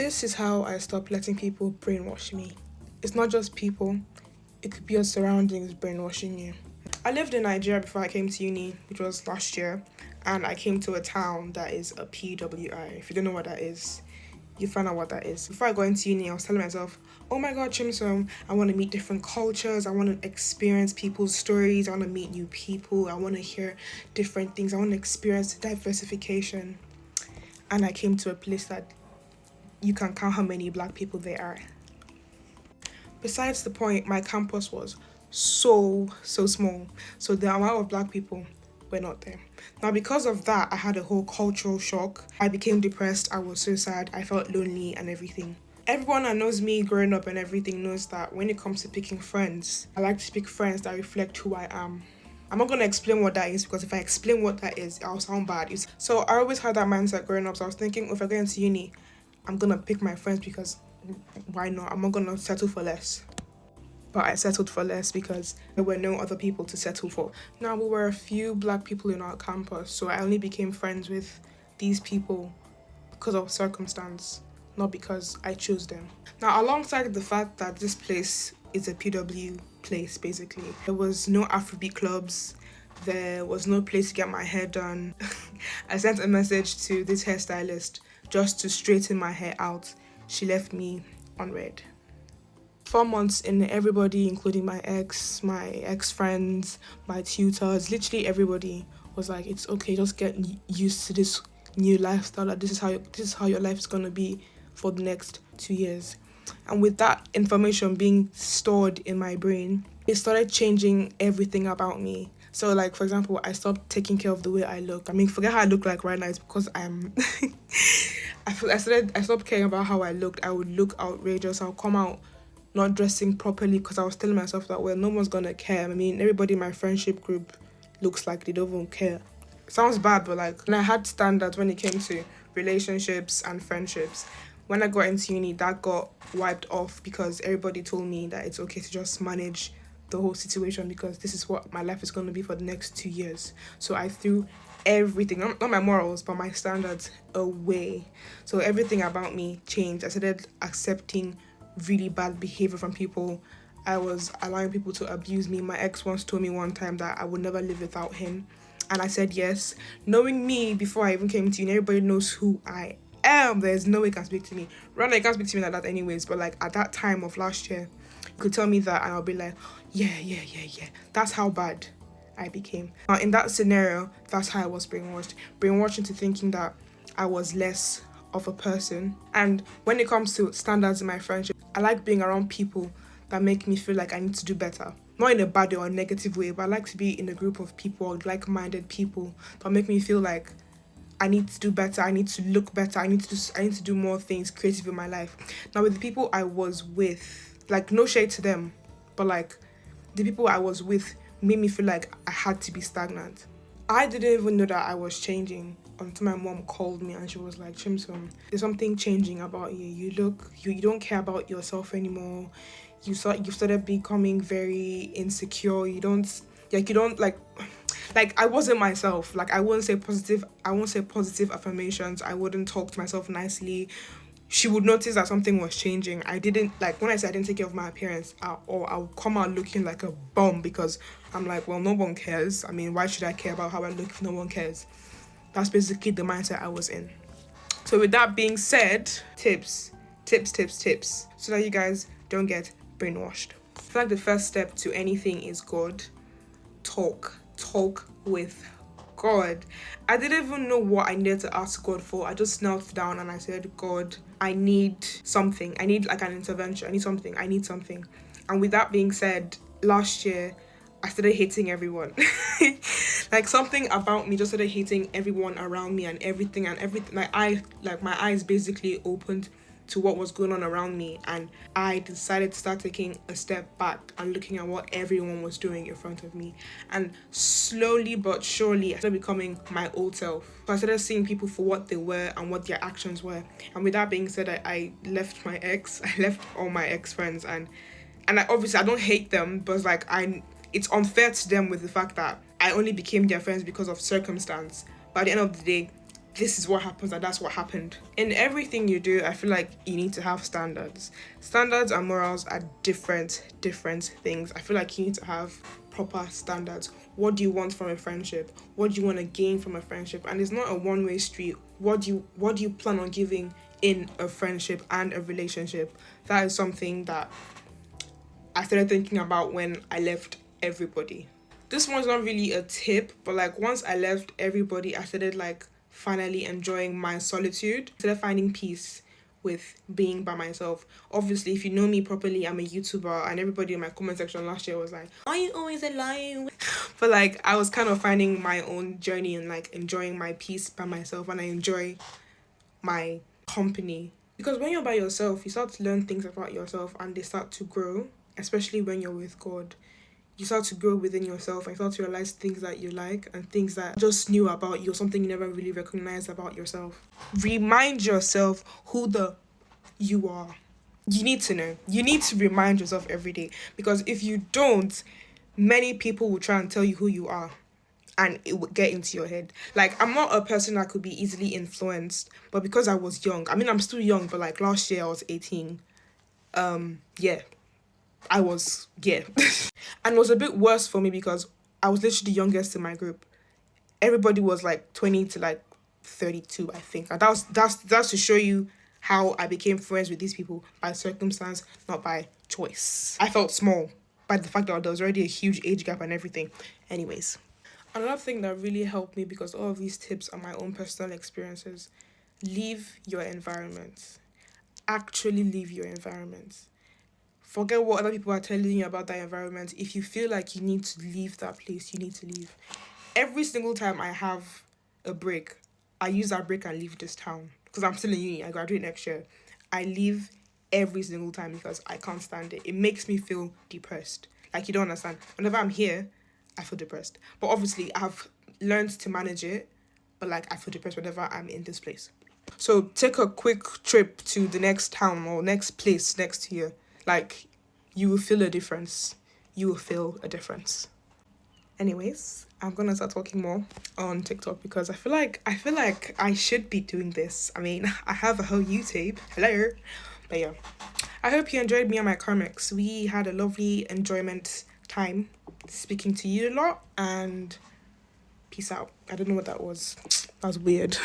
This is how I stopped letting people brainwash me. It's not just people, it could be your surroundings brainwashing you. I lived in Nigeria before I came to uni, which was last year, and I came to a town that is a PWI. If you don't know what that is, you find out what that is. Before I got into uni, I was telling myself, oh my god, Chimsom, I want to meet different cultures, I want to experience people's stories, I want to meet new people, I want to hear different things, I want to experience diversification. And I came to a place that you can count how many black people there are. Besides the point, my campus was so small, so the amount of black people were not there. Now, because of that, I had a whole cultural shock. I became depressed, I was so sad, I felt lonely and everything. Everyone that knows me growing up and everything knows that when it comes to picking friends, I like to pick friends that reflect who I am. I'm not going to explain what that is, because if I explain what that is, I'll sound bad. So I always had that mindset growing up, so I was thinking, if I go into uni, I'm going to pick my friends because why not? I'm not going to settle for less. But I settled for less because there were no other people to settle for. Now, we were a few black people in our campus, so I only became friends with these people because of circumstance, not because I chose them. Now, alongside the fact that this place is a PW place, basically, there was no Afrobeat clubs, there was no place to get my hair done. I sent a message to this hairstylist just to straighten my hair out. She left me unread. 4 months in, everybody, including my ex-friends, my tutors, literally everybody was like, it's okay, just get used to this new lifestyle. Like, this is how your life is gonna be for the next 2 years. And with that information being stored in my brain, it started changing everything about me. So, like, for example, I stopped taking care of the way I look. I mean, forget how I look like right now. It's because I'm I stopped caring about how I looked. I would look outrageous. I'll come out not dressing properly because I was telling myself that, well, no one's gonna care. I mean, everybody in my friendship group looks like they don't even care. It sounds bad, but like, and I had standards when it came to relationships and friendships. When I got into uni, that got wiped off because everybody told me that it's okay to just manage the whole situation because this is what my life is going to be for the next 2 years. So I threw everything, not my morals, but my standards away. So everything about me changed. I started accepting really bad behavior from people. I was allowing people to abuse me. My ex once told me one time that I would never live without him, and I said yes. Knowing me before I even came to you, everybody knows who I am. There's no way you can speak to me. Rana, you can't speak to me like that anyways, but like at that time of last year, you could tell me that and I'll be like, yeah. That's how bad I became. Now in that scenario, that's how I was brainwashed into thinking that I was less of a person. And when it comes to standards in my friendship, I like being around people that make me feel like I need to do better. Not in a bad or a negative way, but I like to be in a group of people, like-minded people that make me feel like I need to do better, I need to look better, I need to do more things creative in my life. Now with the people I was with, like, no shade to them, but like the people I was with made me feel like I had to be stagnant. I didn't even know that I was changing until my mom called me and she was like, Chimsom, there's something changing about you. You don't care about yourself anymore. You started becoming very insecure. You don't like I wasn't myself. Like I won't say positive affirmations. I wouldn't talk to myself nicely. She would notice that something was changing. I didn't, like, when I said I didn't take care of my appearance, or I would come out looking like a bum because I'm like, well, no one cares. I mean, why should I care about how I look if no one cares? That's basically the mindset I was in. So with that being said, tips, so that you guys don't get brainwashed. I feel like the first step to anything is God. Talk with God. I didn't even know what I needed to ask God for. I just knelt down and I said, God, I need something. I need like an intervention. I need something. And with that being said, last year, I started hating everyone. Like something about me just started hating everyone around me and everything. My eyes basically opened to what was going on around me, and I decided to start taking a step back and looking at what everyone was doing in front of me, and slowly but surely I started becoming my old self. So I started seeing people for what they were and what their actions were. And with that being said, I left my ex, I left all my ex-friends, and obviously I don't hate them, but like it's unfair to them with the fact that I only became their friends because of circumstance. But at the end of the day, this is what happens and that's what happened. In everything you do, I feel like you need to have standards. Standards and morals are different things. I feel like you need to have proper standards. What do you want from a friendship? What do you want to gain from a friendship? And it's not a one-way street. What do you plan on giving in a friendship and a relationship? That is something that I started thinking about when I left everybody. This one's not really a tip, but like once I left everybody, I started like finally enjoying my solitude. I started finding peace with being by myself. Obviously, if you know me properly, I'm a YouTuber, and everybody in my comment section last year was like, "Are you always lying?" But like I was kind of finding my own journey and like enjoying my peace by myself, and I enjoy my company. Because when you're by yourself, you start to learn things about yourself and they start to grow, especially when you're with God. You start to grow within yourself and start to realize things that you like and things that just knew about you, something you never really recognized about yourself. Remind yourself who you are. You need to know. You need to remind yourself every day, because if you don't, many people will try and tell you who you are and it would get into your head. Like, I'm not a person that could be easily influenced, but because I was young, I mean, I'm still young, but like last year I was 18. Yeah. And it was a bit worse for me because I was literally the youngest in my group. Everybody was like 20 to like 32, I think. And that's to show you how I became friends with these people by circumstance, not by choice. I felt small by the fact that there was already a huge age gap and everything. Anyways, another thing that really helped me, because all of these tips are my own personal experiences, leave your environment. Actually leave your environment. Forget what other people are telling you about that environment. If you feel like you need to leave that place, you need to leave. Every single time I have a break, I use that break and leave this town. Because I'm still in uni, I graduate next year. I leave every single time because I can't stand it. It makes me feel depressed. Like, you don't understand. Whenever I'm here, I feel depressed. But obviously, I've learned to manage it. But like, I feel depressed whenever I'm in this place. So take a quick trip to the next town or next place next to you. Like, you will feel a difference. You will feel a difference. Anyways, I'm gonna start talking more on TikTok because I feel like I should be doing this. I mean, I have a whole YouTube. Hello. But yeah. I hope you enjoyed me and my comics. We had a lovely enjoyment time speaking to you a lot, and peace out. I don't know what that was. That was weird.